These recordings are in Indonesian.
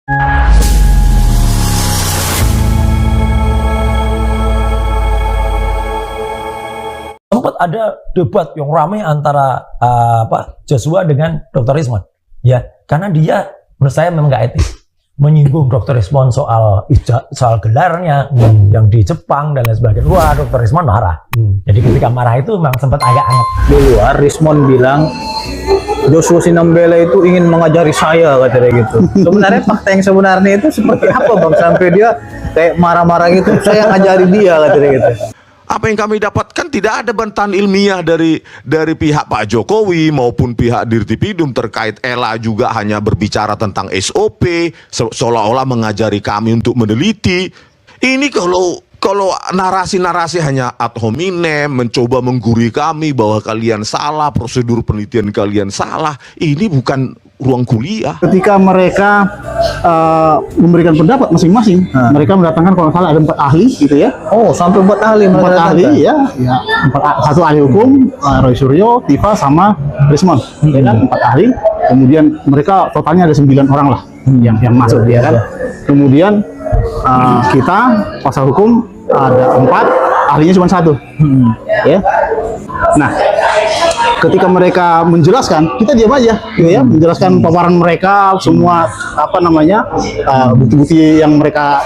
Sempat ada debat yang ramai antara Joshua dengan Dr. Rismond, ya, karena dia menurut saya memang nggak etis menyinggung Dr. Rismond soal gelarnya yang di Jepang dan lain sebagainya. Wah, Dr. Rismond marah. Jadi ketika marah itu memang sempat agak anget. Di luar Rismond bilang Joshua Sinambela itu ingin mengajari saya, katanya gitu. Sebenarnya fakta yang sebenarnya itu seperti apa, Bang, sampai dia kayak marah-marah gitu? Saya ngajari dia, katanya gitu. Apa yang kami dapatkan tidak ada bantahan ilmiah dari pihak Pak Jokowi maupun pihak Dirtipidum terkait Ella juga hanya berbicara tentang SOP seolah-olah mengajari kami untuk meneliti. Ini kalau narasi-narasi hanya ad hominem, mencoba menggurui kami bahwa kalian salah, prosedur penelitian kalian salah, ini bukan ruang kuliah. Ketika mereka memberikan pendapat masing-masing, mereka mendatangkan kalau salah ada 4 ahli gitu ya. Oh, sampai 4 ahli. 4 ahli ya. 1 ahli hukum, Roy Suryo, Tifa sama Rismond, ya kan, 4 ahli. Kemudian mereka totalnya ada 9 orang lah yang masuk, ya kan. Kemudian kita pasal hukum ada 4, ahlinya cuma 1. Ya. Nah, ketika mereka menjelaskan, kita diam aja, gitu ya, menjelaskan paparan mereka, semua bukti-bukti yang mereka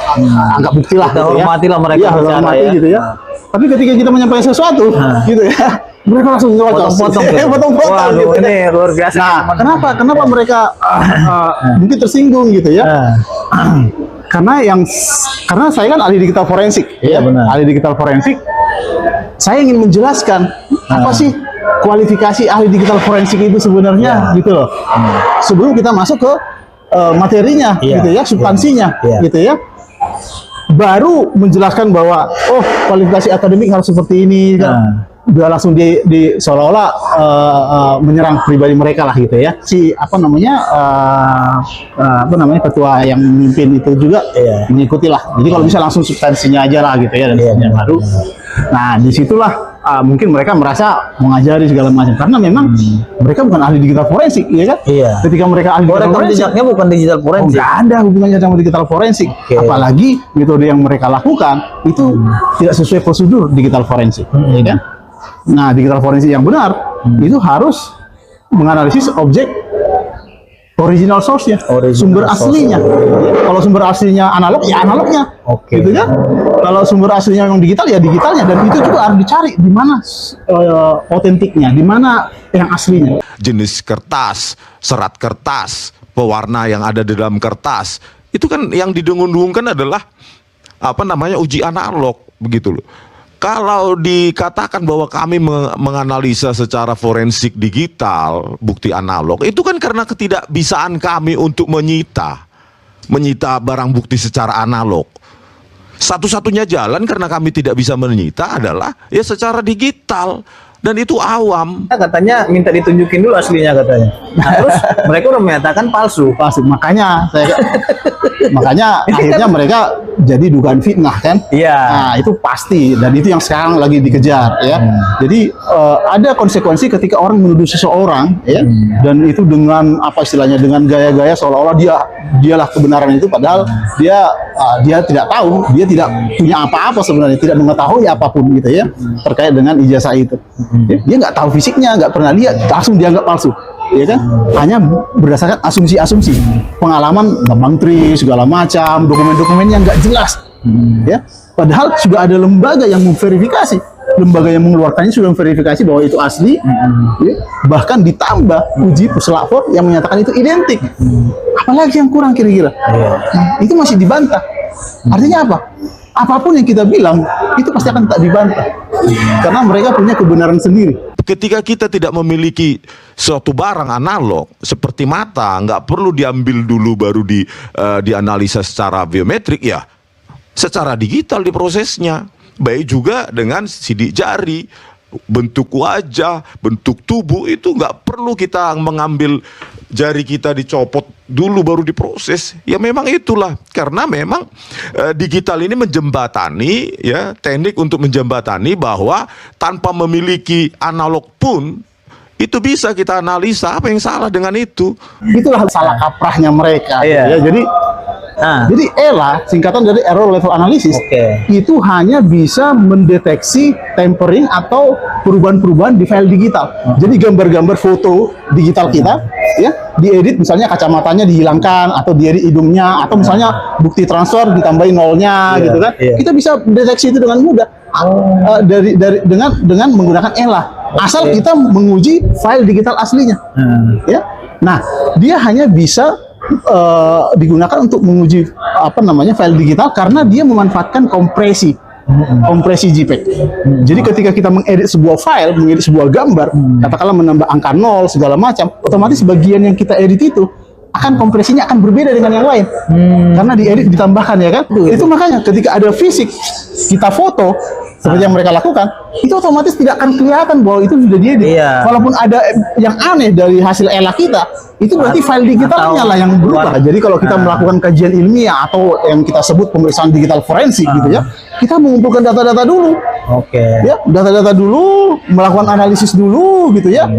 anggap bukti lah, kita gitu ya. hormati lah mereka, ya, hormati ya. gitu ya. Tapi ketika kita menyampaikan sesuatu, gitu ya, mereka langsung potong-potong, potong-potong, gitu. Ini luar biasa. Nah, kenapa mereka mungkin tersinggung gitu ya? Karena saya kan ahli digital forensik, Iya, benar. ahli digital forensik. Saya ingin menjelaskan apa sih kualifikasi ahli digital forensik itu sebenarnya, gitu loh. Sebelum kita masuk ke materinya, gitu ya, substansinya, gitu ya. Baru menjelaskan bahwa kualifikasi akademik harus seperti ini, kan. Udah langsung di seolah-olah menyerang pribadi mereka lah, gitu ya. Si ketua yang memimpin itu juga mengikuti lah. Jadi kalau bisa langsung substansinya aja lah, gitu ya, dan yang baru. Nah, disitulah mungkin mereka merasa mengajari segala macam, karena memang mereka bukan ahli digital forensik, ya kan? Iya. Ketika mereka ahli digital forensik, jejaknya bukan digital forensik. nggak ada hubungannya sama digital forensik. Apalagi metode yang mereka lakukan itu tidak sesuai prosedur digital forensik, ya kan? Nah, digital forensik yang benar itu harus menganalisis objek original source-nya, sumber aslinya. Kalau sumber aslinya analog, ya analognya, gitu kan? Kalau sumber aslinya yang digital, ya digitalnya. Dan itu juga harus dicari di mana otentiknya, di mana yang aslinya. Jenis kertas, serat kertas, pewarna yang ada di dalam kertas, itu kan yang didengung-dengungkan adalah uji analog, begitu loh. Kalau dikatakan bahwa kami menganalisa secara forensik digital, bukti analog, itu kan karena ketidakbisaan kami untuk menyita barang bukti secara analog. Satu-satunya jalan karena kami tidak bisa menyita adalah ya secara digital. Dan itu awam. Katanya minta ditunjukin dulu aslinya, katanya. Nah, terus mereka udah menyatakan palsu. Makanya akhirnya mereka jadi dugaan fitnah, kan? Iya. Nah, itu pasti, dan itu yang sekarang lagi dikejar, ya. Jadi ada konsekuensi ketika orang menuduh seseorang, ya, dan itu dengan dengan gaya-gaya seolah-olah dialah kebenaran itu, padahal dia tidak tahu, dia tidak punya apa-apa sebenarnya, tidak mengetahui apapun, gitu ya, terkait dengan ijazah itu. Dia nggak tahu fisiknya, nggak pernah lihat, langsung dianggap palsu, ya kan? Hanya berdasarkan asumsi-asumsi, pengalaman Bambang Tri segala macam, dokumen-dokumen yang nggak jelas, ya. Padahal sudah ada lembaga yang memverifikasi, lembaga yang mengeluarkannya sudah memverifikasi bahwa itu asli, ya. Bahkan ditambah uji puslapor yang menyatakan itu identik. Apalagi yang kurang kira-kira? Itu masih dibantah. Artinya apa? Apapun yang kita bilang itu pasti akan tak dibantah, karena mereka punya kebenaran sendiri. Ketika kita tidak memiliki suatu barang analog seperti mata, nggak perlu diambil dulu baru dianalisa secara biometrik, ya secara digital diprosesnya. Baik juga dengan sidik jari, bentuk wajah, bentuk tubuh, itu nggak perlu kita mengambil jari kita dicopot dulu baru diproses. Ya memang itulah, karena memang digital ini menjembatani, ya, teknik untuk menjembatani bahwa tanpa memiliki analog pun itu bisa kita analisa apa yang salah dengan itu. Itulah salah kaprahnya mereka, ya. Jadi Jadi ELA, singkatan dari Error Level Analysis, Oke. itu hanya bisa mendeteksi tempering atau perubahan-perubahan di file digital. Jadi gambar-gambar foto digital kita, ya, diedit misalnya kacamatanya dihilangkan atau diedit hidungnya atau misalnya bukti transfer ditambahin nolnya, gitu kan? Kita bisa deteksi itu dengan mudah. Dengan menggunakan ELA. Asal kita menguji file digital aslinya, ya. Nah, dia hanya bisa digunakan untuk menguji file digital karena dia memanfaatkan kompresi JPEG. Jadi ketika kita mengedit sebuah file, mengedit sebuah gambar, katakanlah menambah angka 0 segala macam, otomatis bagian yang kita edit itu akan kompresinya akan berbeda dengan yang lain karena diedit ditambahkan, ya kan? Itu makanya ketika ada fisik kita foto seperti yang mereka lakukan, itu otomatis tidak akan kelihatan bahwa itu sudah diedit. Walaupun ada yang aneh dari hasil ELA kita, itu berarti file digitalnya lah yang berubah. Jadi kalau kita melakukan kajian ilmiah atau yang kita sebut pemeriksaan digital forensik gitu ya, kita mengumpulkan data-data dulu. Ya, data-data dulu, melakukan analisis dulu gitu ya,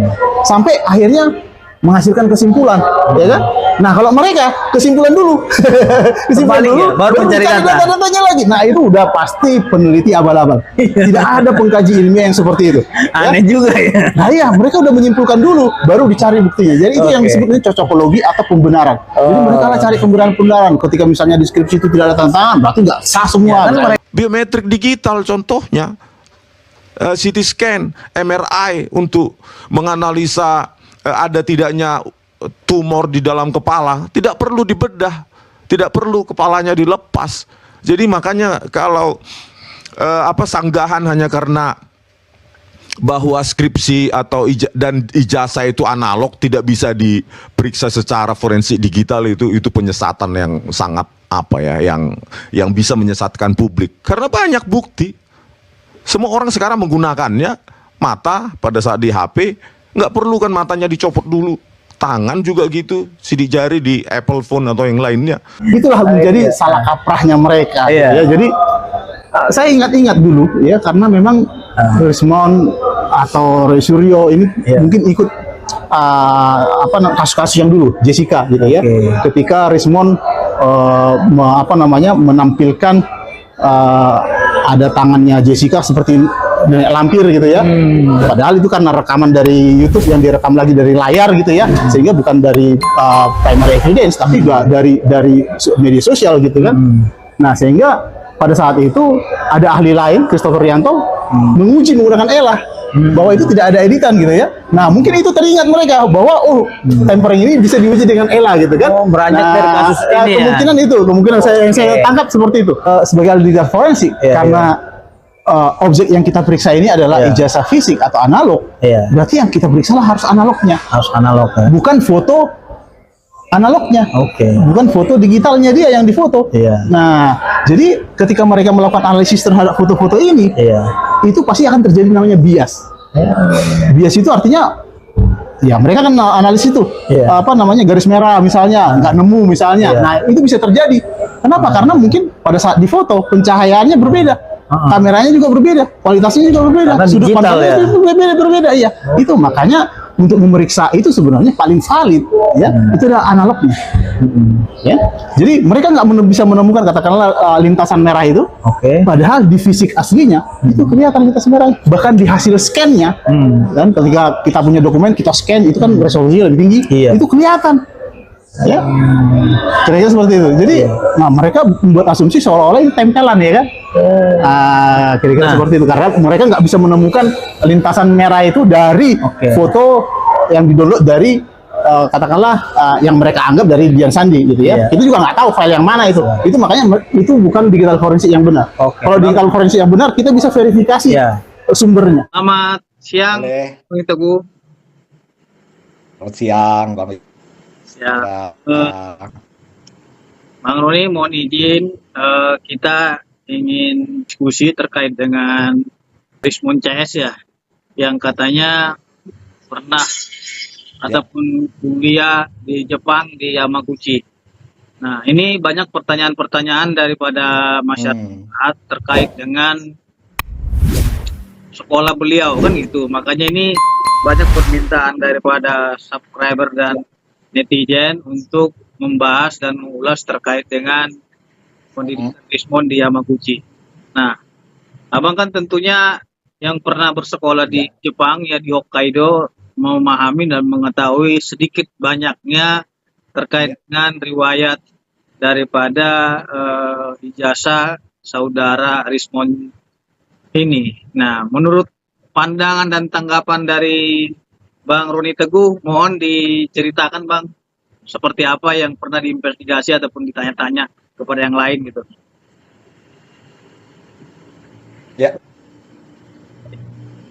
sampai akhirnya menghasilkan kesimpulan, ya kan? Nah, kalau mereka kesimpulan dulu, kesimpulan dulu, baru mencari data-datanya lagi. Nah, itu udah pasti peneliti abal-abal. Tidak ada pengkaji ilmiah yang seperti itu. Aneh juga ya. Nah, iya, mereka udah menyimpulkan dulu, baru dicari buktinya. Jadi itu yang disebutnya cocokologi atau pembenaran. Jadi mereka lah cari pembenaran-pembenaran. Ketika misalnya deskripsi itu tidak ada tanda tangan, berarti nggak sah semua. Biometrik digital contohnya, CT scan, MRI untuk menganalisa ada tidaknya tumor di dalam kepala, tidak perlu dibedah, tidak perlu kepalanya dilepas. Jadi makanya kalau sanggahan hanya karena bahwa skripsi atau ijazah itu analog tidak bisa diperiksa secara forensik digital, itu penyesatan yang sangat yang bisa menyesatkan publik karena banyak bukti. Semua orang sekarang menggunakannya mata pada saat di HP. Nggak perlu kan matanya dicopot dulu, tangan juga gitu, sidik jari di Apple phone atau yang lainnya. Itulah menjadi salah kaprahnya mereka. Ya, jadi saya ingat-ingat dulu ya, karena memang Rismond atau Roy Suryo ini mungkin ikut kasus-kasus yang dulu Jessica gitu ya. Ketika Rismond menampilkan ada tangannya Jessica seperti nenek lampir gitu ya. Padahal itu karena rekaman dari YouTube yang direkam lagi dari layar gitu ya, sehingga bukan dari primary evidence tapi dari media sosial gitu kan. Nah, sehingga pada saat itu ada ahli lain, Christopher Rianto, menguji menggunakan ELA bahwa itu tidak ada editan gitu ya. Nah, mungkin itu teringat mereka bahwa tempering ini bisa diuji dengan ELA gitu kan. Beranjak dari kasus ini kemungkinan saya tangkap seperti itu. Sebagai ahli digital forensik, karena objek yang kita periksa ini adalah ijazah fisik atau analog, berarti yang kita periksa harus analognya. Harus analog, bukan foto analognya, bukan foto digitalnya dia yang difoto. Nah, jadi ketika mereka melakukan analisis terhadap foto-foto ini, itu pasti akan terjadi namanya bias. Bias itu artinya, ya mereka kan analisis itu, garis merah misalnya, nggak nemu misalnya. Nah, itu bisa terjadi. Kenapa? Karena mungkin pada saat difoto pencahayaannya berbeda. Kameranya juga berbeda, kualitasnya juga berbeda, sudut pandangnya berbeda, ya. Itu makanya untuk memeriksa itu sebenarnya paling valid, ya. Itu adalah analognya, ya. Jadi mereka nggak bisa menemukan katakanlah lintasan merah itu, padahal di fisik aslinya itu kelihatan lintasan merah. Bahkan di hasil scan-nya, kan ketika kita punya dokumen kita scan itu kan resolusinya lebih tinggi, itu kelihatan. Ya, kira-kira seperti itu. Jadi, nah mereka membuat asumsi seolah-olah ini tempelan, ya kan? Kira-kira seperti itu. Karena mereka nggak bisa menemukan lintasan merah itu dari foto yang didownload dari katakanlah yang mereka anggap dari Dian Sandi, gitu ya. Itu juga nggak tahu file yang mana itu. Itu makanya itu bukan digital forensik yang benar. Kalau digital forensik yang benar, kita bisa verifikasi sumbernya. Selamat siang, Bang Teguh. Selamat siang, Bang. Ya, Bang Roni, mohon izin kita ingin diskusi terkait dengan Rismond CS ya, yang katanya pernah ataupun kuliah di Jepang di Yamaguchi. Nah, ini banyak pertanyaan-pertanyaan daripada masyarakat terkait dengan sekolah beliau kan gitu. Makanya ini banyak permintaan daripada subscriber dan netizen untuk membahas dan mengulas terkait dengan pendidikan Rismon di Yamaguchi. Nah, Abang kan tentunya yang pernah bersekolah di Jepang ya di Hokkaido memahami dan mengetahui sedikit banyaknya terkait dengan riwayat daripada ijazah saudara Rismon ini. Nah, menurut pandangan dan tanggapan dari Bang Roni Teguh, mohon diceritakan Bang, seperti apa yang pernah diinvestigasi ataupun ditanya-tanya kepada yang lain gitu. Ya,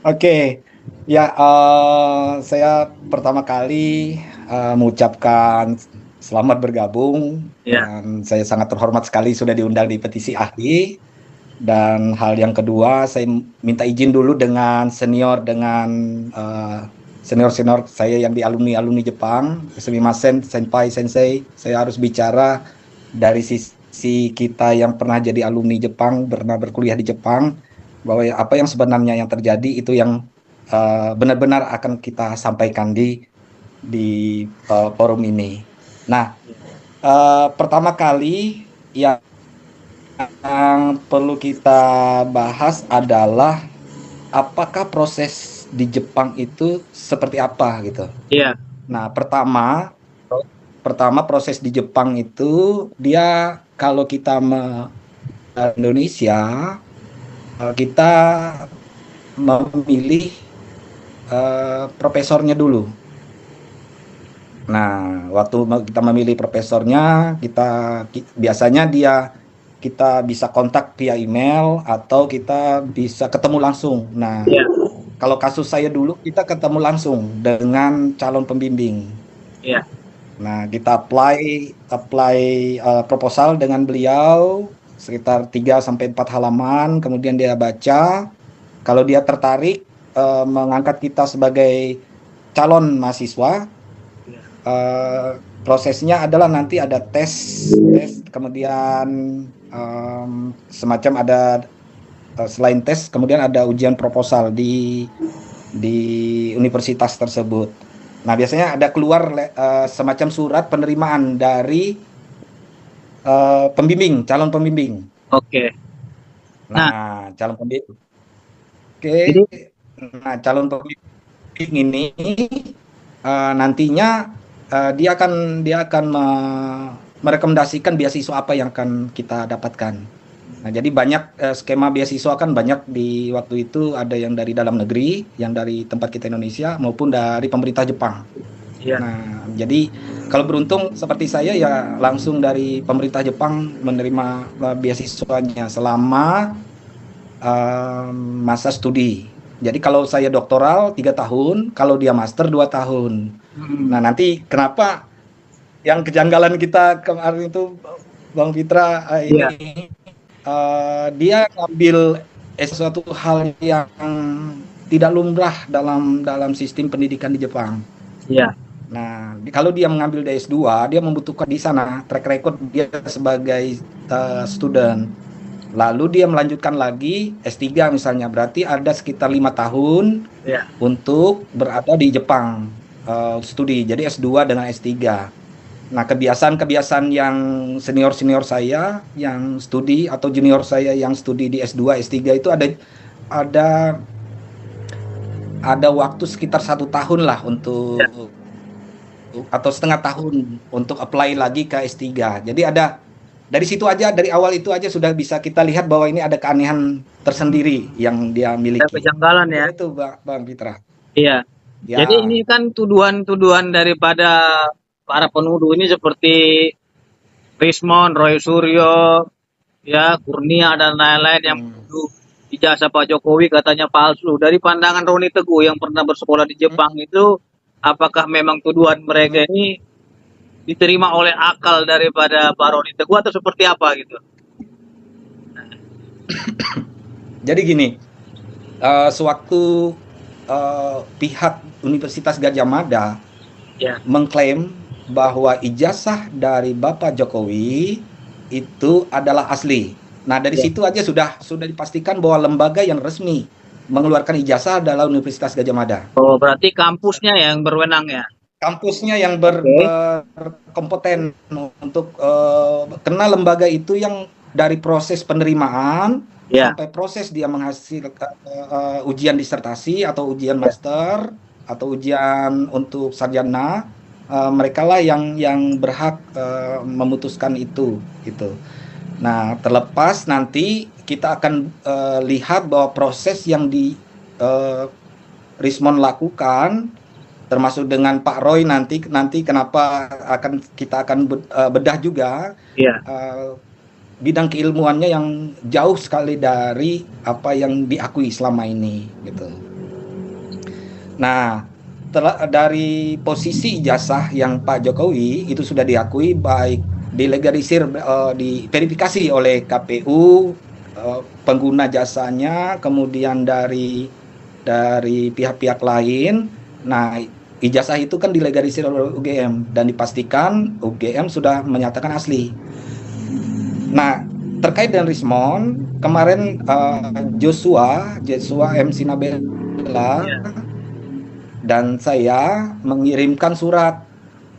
oke. Ya, saya pertama kali mengucapkan selamat bergabung. Ya. Dan saya sangat terhormat sekali sudah diundang di petisi ahli. Dan hal yang kedua, saya minta izin dulu dengan senior saya yang di alumni Jepang, sumimasen, senpai, sensei. Saya harus bicara dari sisi kita yang pernah jadi alumni Jepang, pernah berkuliah di Jepang, bahwa apa yang sebenarnya yang terjadi itu yang benar-benar akan kita sampaikan di forum ini. Nah, pertama kali yang perlu kita bahas adalah apakah proses di Jepang itu seperti apa gitu. Iya. Nah, pertama proses di Jepang itu dia kalau kita Indonesia kita memilih profesornya dulu. Nah, waktu kita memilih profesornya, biasanya kita bisa kontak via email atau kita bisa ketemu langsung. Nah, kalau kasus saya dulu kita ketemu langsung dengan calon pembimbing. Iya. Nah, kita apply proposal dengan beliau sekitar 3-4 halaman, kemudian dia baca. Kalau dia tertarik mengangkat kita sebagai calon mahasiswa, prosesnya adalah nanti ada tes, kemudian semacam ada selain tes, kemudian ada ujian proposal di universitas tersebut. Nah, biasanya ada keluar semacam surat penerimaan dari calon pembimbing. Oke. Nah, calon pembimbing. Nah, calon pembimbing ini nantinya dia akan merekomendasikan beasiswa apa yang akan kita dapatkan. Nah, jadi banyak skema beasiswa kan banyak di waktu itu, ada yang dari dalam negeri, yang dari tempat kita Indonesia maupun dari pemerintah Jepang. Iya. Nah, jadi kalau beruntung seperti saya ya langsung dari pemerintah Jepang menerima beasiswanya selama masa studi. Jadi kalau saya doktoral 3 tahun, kalau dia master 2 tahun. Nah, nanti kenapa yang kejanggalan kita kemarin itu Bang Fitra ini dia ngambil sesuatu hal yang tidak lumrah dalam sistem pendidikan di Jepang. Iya. Nah, kalau dia mengambil di S2, dia membutuhkan di sana track record dia sebagai student. Lalu dia melanjutkan lagi S3 misalnya, berarti ada sekitar 5 tahun untuk berada di Jepang studi. Jadi S2 dengan S3. Nah, kebiasaan yang senior saya yang studi atau junior saya yang studi di S2, S3 itu ada waktu sekitar 1 tahun lah untuk atau setengah tahun untuk apply lagi ke S3. Jadi dari situ aja, dari awal itu aja sudah bisa kita lihat bahwa ini ada keanehan tersendiri yang dia miliki. Ada kejanggalan ya. Itu Bang Fitra. Iya. Ya. Jadi ini kan tuduhan-tuduhan daripada para penuduh ini seperti Rismon, Roy Suryo, ya Kurnia dan lain-lain yang menuduh ijazah Pak Jokowi katanya palsu. Dari pandangan Roni Teguh yang pernah bersekolah di Jepang itu, apakah memang tuduhan mereka ini diterima oleh akal daripada Pak Roni Teguh atau seperti apa gitu? Jadi gini, sewaktu pihak Universitas Gadjah Mada mengklaim bahwa ijazah dari Bapak Jokowi itu adalah asli. Nah, dari situ aja sudah dipastikan bahwa lembaga yang resmi mengeluarkan ijazah adalah Universitas Gadjah Mada. Oh, berarti kampusnya yang berwenang ya? kampusnya yang berkompeten untuk karena lembaga itu yang dari proses penerimaan Ya. sampai proses dia menghasilkan ujian disertasi atau ujian master atau ujian untuk sarjana, mereka lah yang berhak memutuskan itu gitu. Nah, terlepas nanti kita akan lihat bahwa proses yang di Rismon lakukan, termasuk dengan Pak Roy nanti kenapa kita akan bedah juga Iya. bidang keilmuannya yang jauh sekali dari apa yang diakui selama ini gitu. Nah, dari posisi ijazah yang Pak Jokowi itu sudah diakui baik dilegalisir, diverifikasi oleh KPU, pengguna jasanya, kemudian dari pihak-pihak lain. Nah, ijazah itu kan dilegalisir oleh UGM dan dipastikan UGM sudah menyatakan asli. Nah, terkait dengan Rismon, kemarin Joshua MC Nabela dan saya mengirimkan surat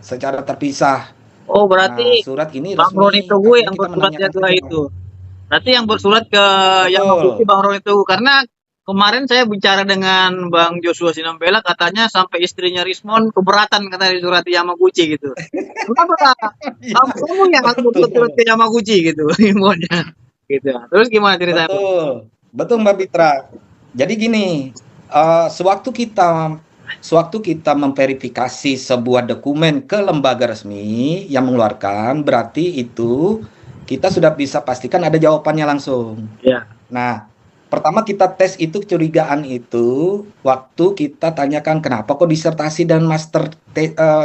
secara terpisah. Oh, berarti Nah, surat ini Bang resmi, Roni Teguh yang kita bersurat menanyakan ke saja. itu. Berarti yang bersurat ke yang Betul. Maguci Bang Roni Teguh, karena kemarin saya bicara dengan Bang Joshua Sinambela, katanya sampai istrinya Rismon keberatan katanya di surat Yamaguchi gitu. Kenapa kamu yang aku surat ke Yamaguchi gitu, Rismonnya. Gitu. Terus gimana ceritanya? Betul Mbak Fitra. Jadi gini, sewaktu kita memverifikasi sebuah dokumen ke lembaga resmi yang mengeluarkan, berarti itu kita sudah bisa pastikan ada jawabannya langsung. Ya. Nah, pertama kita tes itu kecurigaan itu waktu kita tanyakan kenapa kok disertasi dan master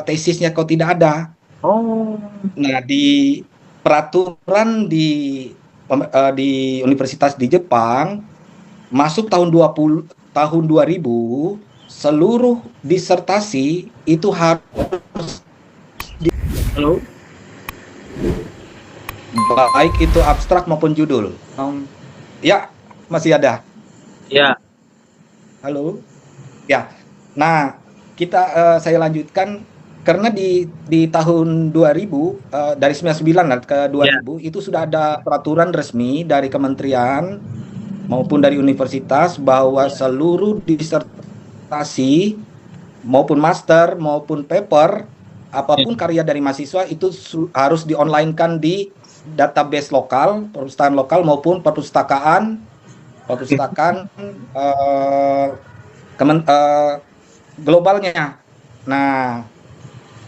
tesisnya kok tidak ada. Oh. Nah, di peraturan di universitas di Jepang masuk tahun 2000 seluruh disertasi itu harus Halo. baik itu abstrak maupun judul. Ya, masih ada. Ya. Halo. Ya. Nah, saya lanjutkan karena di tahun 2000 dari 99 ke 2000 itu sudah ada peraturan resmi dari kementerian maupun dari universitas bahwa seluruh disertasi maupun master maupun paper apapun karya dari mahasiswa itu harus di-online-kan di database lokal, perpustakaan lokal maupun perpustakaan globalnya. Nah,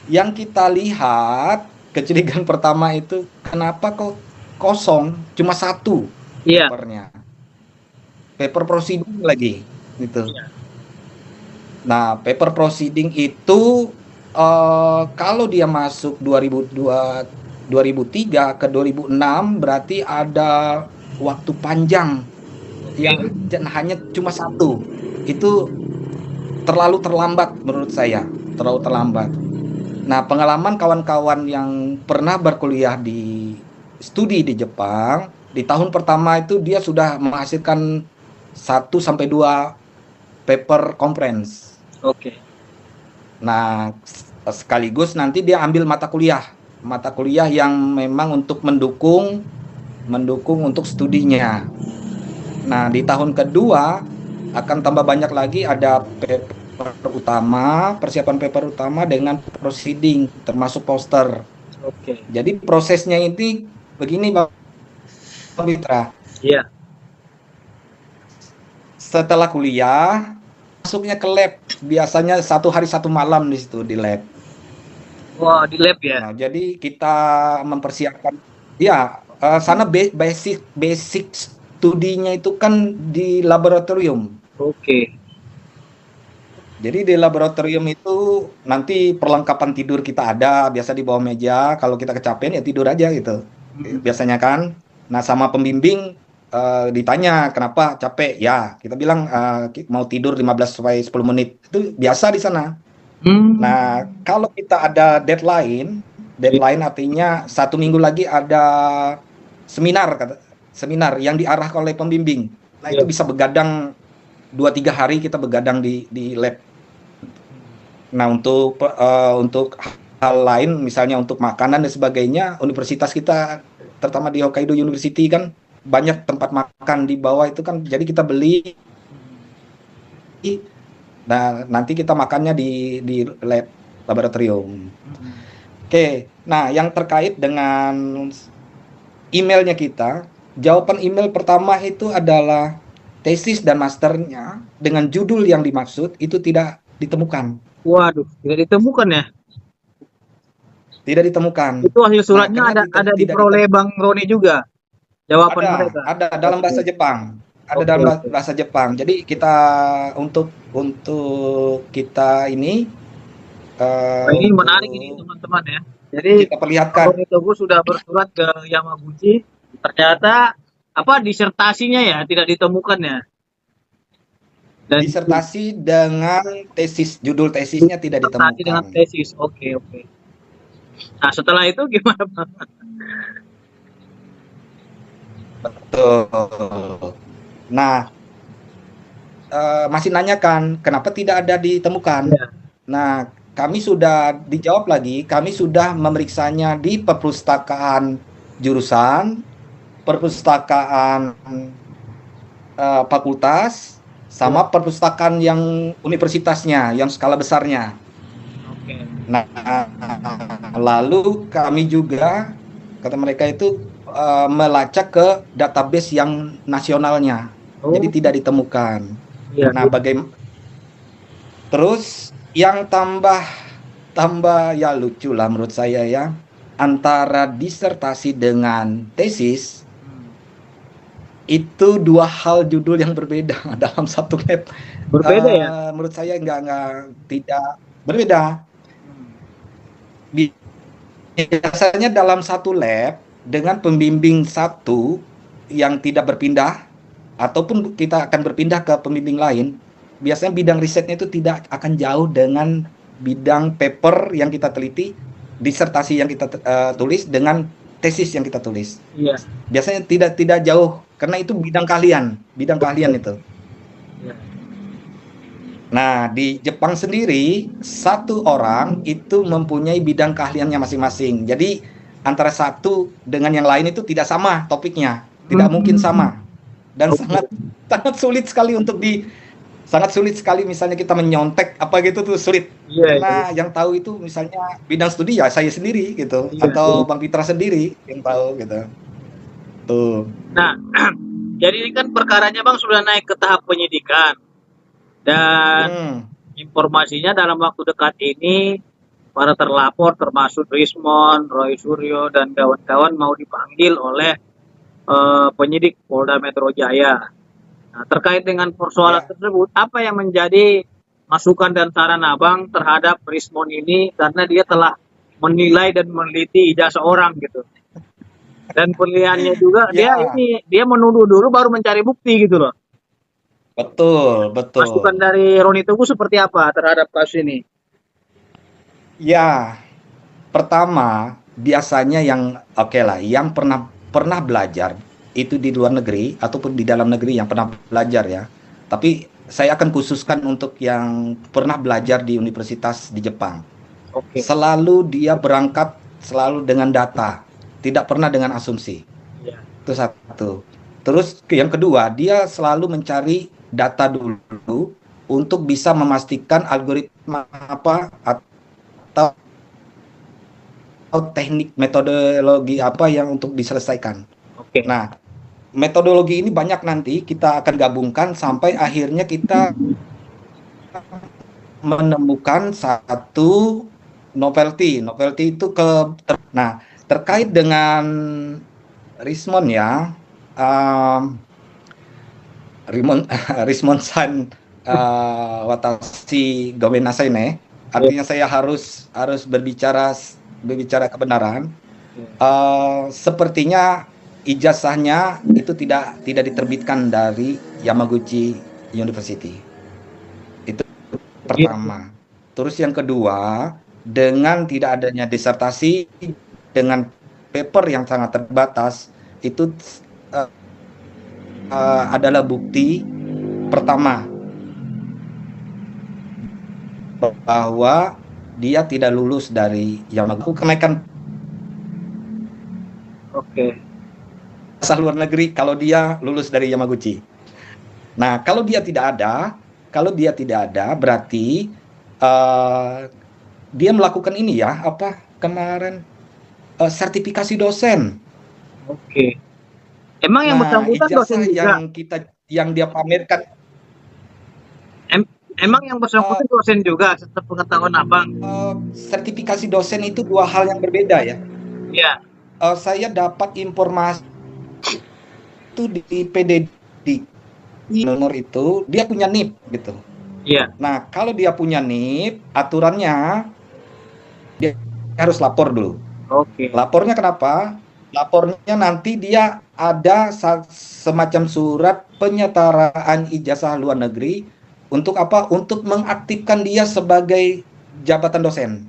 yang kita lihat kecurigaan pertama itu kenapa kok kosong cuma satu papernya, paper proceeding lagi gitu. Nah, paper proceeding itu kalau dia masuk 2003 ke 2006 berarti ada waktu panjang yang hanya cuma satu. Itu terlalu terlambat menurut saya, terlalu terlambat. Nah, pengalaman kawan-kawan yang pernah berkuliah di studi di Jepang, di tahun pertama itu dia sudah menghasilkan 1 sampai 2 paper conference. Oke. Nah, sekaligus nanti dia ambil mata kuliah yang memang untuk mendukung untuk studinya. Nah, di tahun kedua akan tambah banyak lagi, ada persiapan paper utama dengan proceeding termasuk poster. Oke. Jadi prosesnya ini begini Pak Mitra. Iya. Setelah kuliah masuknya ke lab, biasanya 1 hari 1 malam di situ di lab. Wah, di lab ya. Nah, jadi kita mempersiapkan sana basic studinya itu kan di laboratorium. Oke. Jadi di laboratorium itu nanti perlengkapan tidur kita ada, biasa di bawah meja. Kalau kita kecapean ya tidur aja gitu. Biasanya kan. Nah, sama pembimbing ditanya kenapa capek? Ya, kita bilang mau tidur 15 sampai 10 menit. Itu biasa di sana. Nah, kalau kita ada deadline artinya 1 minggu lagi ada seminar yang diarahkan oleh pembimbing. Nah, itu bisa begadang 2-3 hari kita begadang di lab. Nah, untuk hal lain, misalnya untuk makanan dan sebagainya, universitas kita, terutama di Hokkaido University kan banyak tempat makan di bawah itu kan, jadi kita beli. Nah, nanti kita makannya di lab laboratorium. Oke, nah yang terkait dengan emailnya kita, jawaban email pertama itu adalah tesis dan masternya dengan judul yang dimaksud itu tidak ditemukan. Waduh, tidak ditemukan ya. Tidak ditemukan. Itu hasil suratnya karena ada tidak diperoleh Bang Roni juga. Jawaban mereka. Ada dalam bahasa Jepang. Ada Oke, dalam oke. bahasa Jepang. Jadi kita untuk kita ini Nah, ini untuk menarik ini teman-teman ya. Jadi kita perlihatkan Roni Togo sudah bersurat ke Yamaguchi, ternyata apa disertasinya ya tidak ditemukan ya. Dan disertasi dengan tesis, judul tesisnya tidak disertasi dengan ditemukan. tesis. Oke, oke. Nah, setelah itu gimana, Bang? Betul. Nah, masih nanyakan kenapa tidak ada ditemukan. Ya. Nah, kami sudah dijawab lagi, kami sudah memeriksanya di perpustakaan jurusan, perpustakaan fakultas, sama perpustakaan yang universitasnya, yang skala besarnya. Oke. Nah, lalu kami juga, kata mereka itu, melacak ke database yang nasionalnya. Oh. Jadi tidak ditemukan. Iya. Nah, terus yang tambah ya lucu lah menurut saya ya, antara disertasi dengan tesis itu dua hal judul yang berbeda dalam satu lab. Berbeda ya? Menurut saya tidak berbeda. Biasanya dalam satu lab dengan pembimbing satu yang tidak berpindah, ataupun kita akan berpindah ke pembimbing lain, biasanya bidang risetnya itu tidak akan jauh dengan bidang paper yang kita teliti, disertasi yang kita tulis dengan tesis yang kita tulis. Iya. Biasanya tidak jauh karena itu bidang keahlian itu. Iya. Nah, di Jepang sendiri satu orang itu mempunyai bidang keahliannya masing-masing. Jadi antara satu dengan yang lain itu tidak sama topiknya, tidak mungkin sama, dan sangat sulit sekali sangat sulit sekali misalnya kita menyontek apa gitu tuh sulit. Iya, Karena yang tahu itu misalnya bidang studi ya saya sendiri gitu, Iya. atau Bang Pitra sendiri yang tahu gitu. Tuh. Nah, jadi ini kan perkaranya Bang sudah naik ke tahap penyidikan. Dan informasinya dalam waktu dekat ini para terlapor termasuk Rismon, Roy Suryo dan kawan-kawan mau dipanggil oleh penyidik Polda Metro Jaya. Nah, terkait dengan persoalan tersebut, apa yang menjadi masukan dan saran Abang terhadap Rismon ini karena dia telah menilai dan meneliti ijazah orang gitu. Dan penilaiannya juga dia menuduh dulu baru mencari bukti gitu loh. Betul. Masukan dari Roni Togo seperti apa terhadap kasus ini? Ya, pertama biasanya yang yang pernah belajar itu di luar negeri ataupun di dalam negeri yang pernah belajar ya. Tapi saya akan khususkan untuk yang pernah belajar di universitas di Jepang. Oke. Selalu dia berangkat selalu dengan data, tidak pernah dengan asumsi. Ya. Itu satu. Terus yang kedua, dia selalu mencari data dulu untuk bisa memastikan algoritma apa atau teknik metodologi apa yang untuk diselesaikan. Oke. Nah, metodologi ini banyak nanti kita akan gabungkan sampai akhirnya kita menemukan satu novelty. Novelty itu terkait dengan Rismon ya. Rismon san watashi gomenasai ne. Artinya saya harus berbicara kebenaran. Sepertinya ijazahnya itu tidak diterbitkan dari Yamaguchi University. Itu pertama. Terus yang kedua, dengan tidak adanya disertasi dengan paper yang sangat terbatas, itu adalah bukti pertama bahwa dia tidak lulus dari Yamaguchi, kenaikan Oke. asal luar negeri kalau dia lulus dari Yamaguchi. Nah, kalau dia tidak ada berarti dia melakukan ini ya, apa kemarin sertifikasi dosen. Oke. Emang yang Nah, bersangkutan dosen ijazah juga? yang dia pamerkan Emang yang bersangkutan dosen juga, sepengetahuan abang? sertifikasi dosen itu dua hal yang berbeda ya. Iya. Saya dapat informasi itu di PDD nomor itu dia punya NIP gitu. Iya. Nah, kalau dia punya NIP, aturannya dia harus lapor dulu. Oke. Lapornya kenapa? Lapornya nanti dia ada semacam surat penyetaraan ijazah luar negeri untuk apa? Untuk mengaktifkan dia sebagai jabatan dosen.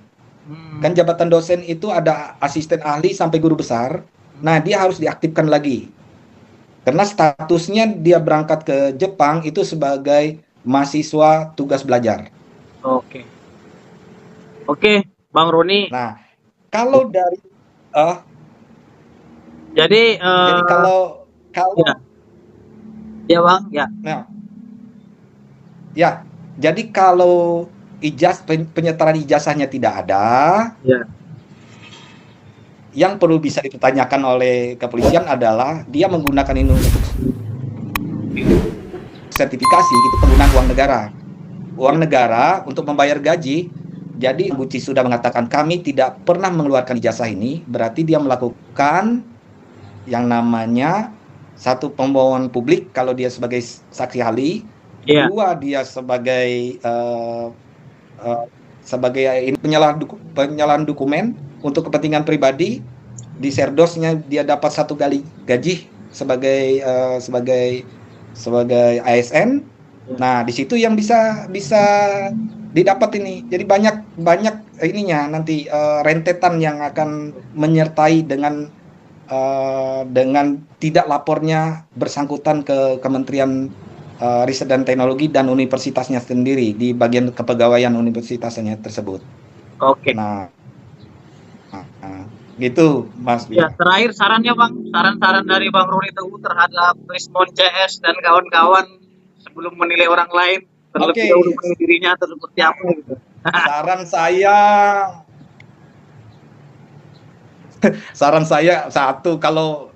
Kan jabatan dosen itu ada asisten ahli sampai guru besar. Nah, dia harus diaktifkan lagi. Karena statusnya dia berangkat ke Jepang itu sebagai mahasiswa tugas belajar. Oke. Oke, Bang Roni. Nah, kalau dari Jadi jadi kalau ya. Ya, Bang. Ya. nah, ya, jadi kalau penyetaraan ijazahnya tidak ada, Ya. yang perlu bisa dipertanyakan oleh kepolisian adalah dia menggunakan ini untuk sertifikasi, itu penggunaan uang negara. Uang negara untuk membayar gaji. Jadi Gucci sudah mengatakan kami tidak pernah mengeluarkan ijazah ini, berarti dia melakukan yang namanya satu pembohongan publik kalau dia sebagai saksi ahli, Iya. dua dia sebagai penyalahan dokumen untuk kepentingan pribadi. Di Serdosnya dia dapat 1 kali gaji sebagai ASN. Nah, di situ yang bisa didapat ini. Jadi banyak ininya nanti rentetan yang akan menyertai dengan tidak lapornya bersangkutan ke Kementerian Riset dan Teknologi dan universitasnya sendiri di bagian kepegawaian universitasnya tersebut. Oke. Nah, gitu Mas. Ya, terakhir sarannya Bang, saran-saran dari Bang Roni Teguh terhadap Rismon CS dan kawan-kawan sebelum menilai orang lain, terlebih Oke. dahulu menilai dirinya atau seperti apa gitu. Saran saya satu, kalau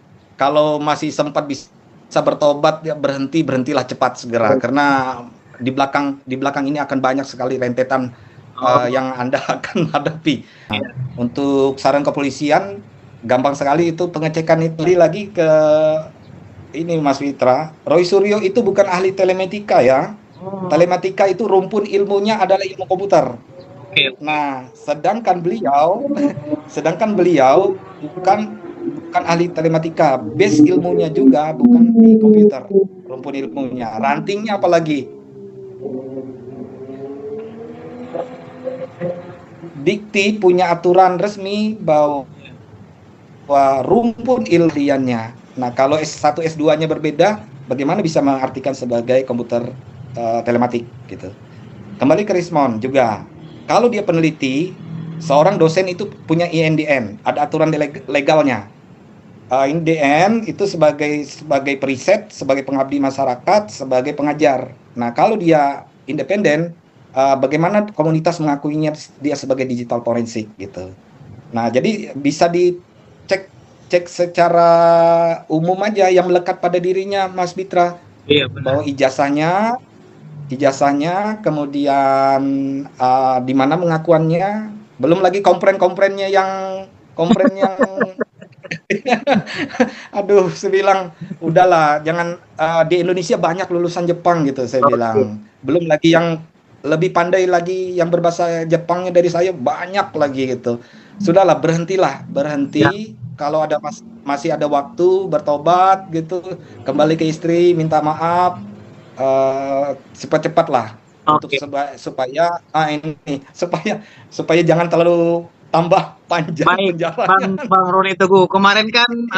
masih sempat bisa bertobat ya berhentilah cepat segera, karena di belakang ini akan banyak sekali rentetan yang Anda akan hadapi. Nah, untuk saran kepolisian gampang sekali itu pengecekan itu lagi ke ini Mas Fitra. Roy Suryo itu bukan ahli telematika ya. Telematika itu rumpun ilmunya adalah ilmu komputer. Oke. Nah, sedangkan beliau bukan ahli telematika, base ilmunya juga bukan di komputer, rumpun ilmunya, rantingnya apalagi. Dikti punya aturan resmi bahwa rumpun ilmiahnya. Nah, kalau S1 S2-nya berbeda, bagaimana bisa mengartikan sebagai komputer telematik gitu. Kembali ke Rismon juga. Kalau dia peneliti, seorang dosen itu punya INDN, ada aturan legalnya. INDN itu sebagai periset, sebagai pengabdi masyarakat, sebagai pengajar. Nah, kalau dia independen, bagaimana komunitas mengakuinya dia sebagai digital forensik gitu. Nah, jadi bisa dicek secara umum aja yang melekat pada dirinya Mas Bitra. Iya, benar. Bahwa ijazahnya, kemudian di mana pengakuannya, belum lagi kompren-komprennya yang aduh, saya bilang udahlah, jangan di Indonesia banyak lulusan Jepang gitu, saya bilang. Belum lagi yang lebih pandai lagi yang berbahasa Jepangnya dari saya banyak lagi gitu. Sudahlah, berhenti. Ya. Kalau ada masih ada waktu bertobat gitu, kembali ke istri, minta maaf, cepat-cepat lah. Untuk supaya jangan terlalu tambah panjang penjaranya. Bang Roni Teguh, kemarin kan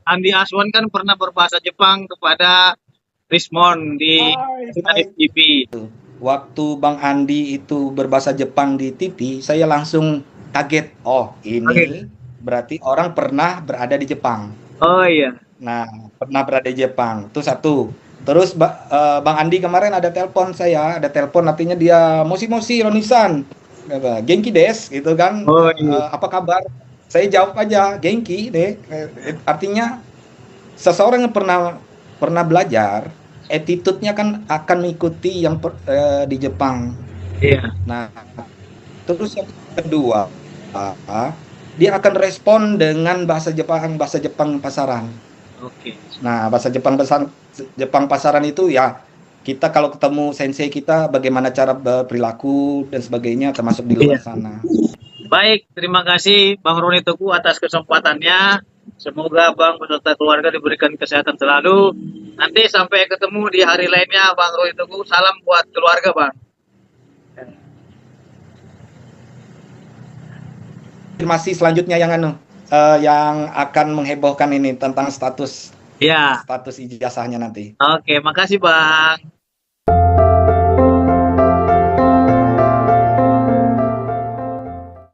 Andi Aswan kan pernah berbahasa Jepang kepada Rismon di FGP. waktu Bang Andi itu berbahasa Jepang di TV, saya langsung kaget. Oh, ini Oke. berarti orang pernah berada di Jepang. Oh iya. Nah, pernah berada di Jepang. Itu satu. Terus Bang Andi kemarin ada telepon saya, ada telepon artinya dia mosi-mosi Ronisan. Genki des gitu kan. Oh, iya. Apa kabar? Saya jawab aja, Genki deh. Artinya seseorang yang pernah belajar, attitude-nya kan akan mengikuti yang di Jepang. Iya. Nah, terus yang kedua, dia akan respon dengan bahasa Jepang pasaran. Oke. Nah, bahasa Jepang pasaran itu ya kita kalau ketemu sensei kita bagaimana cara berperilaku dan sebagainya termasuk di luar Iya. sana. Baik, terima kasih Bang Roni Teguh atas kesempatannya. Semoga Bang beserta keluarga diberikan kesehatan selalu. Nanti sampai ketemu di hari lainnya Bang Roni Teguh. Salam buat keluarga Bang. Masih selanjutnya yang yang akan menghebohkan ini tentang status Ya, ijazahnya nanti. oke, makasih Bang.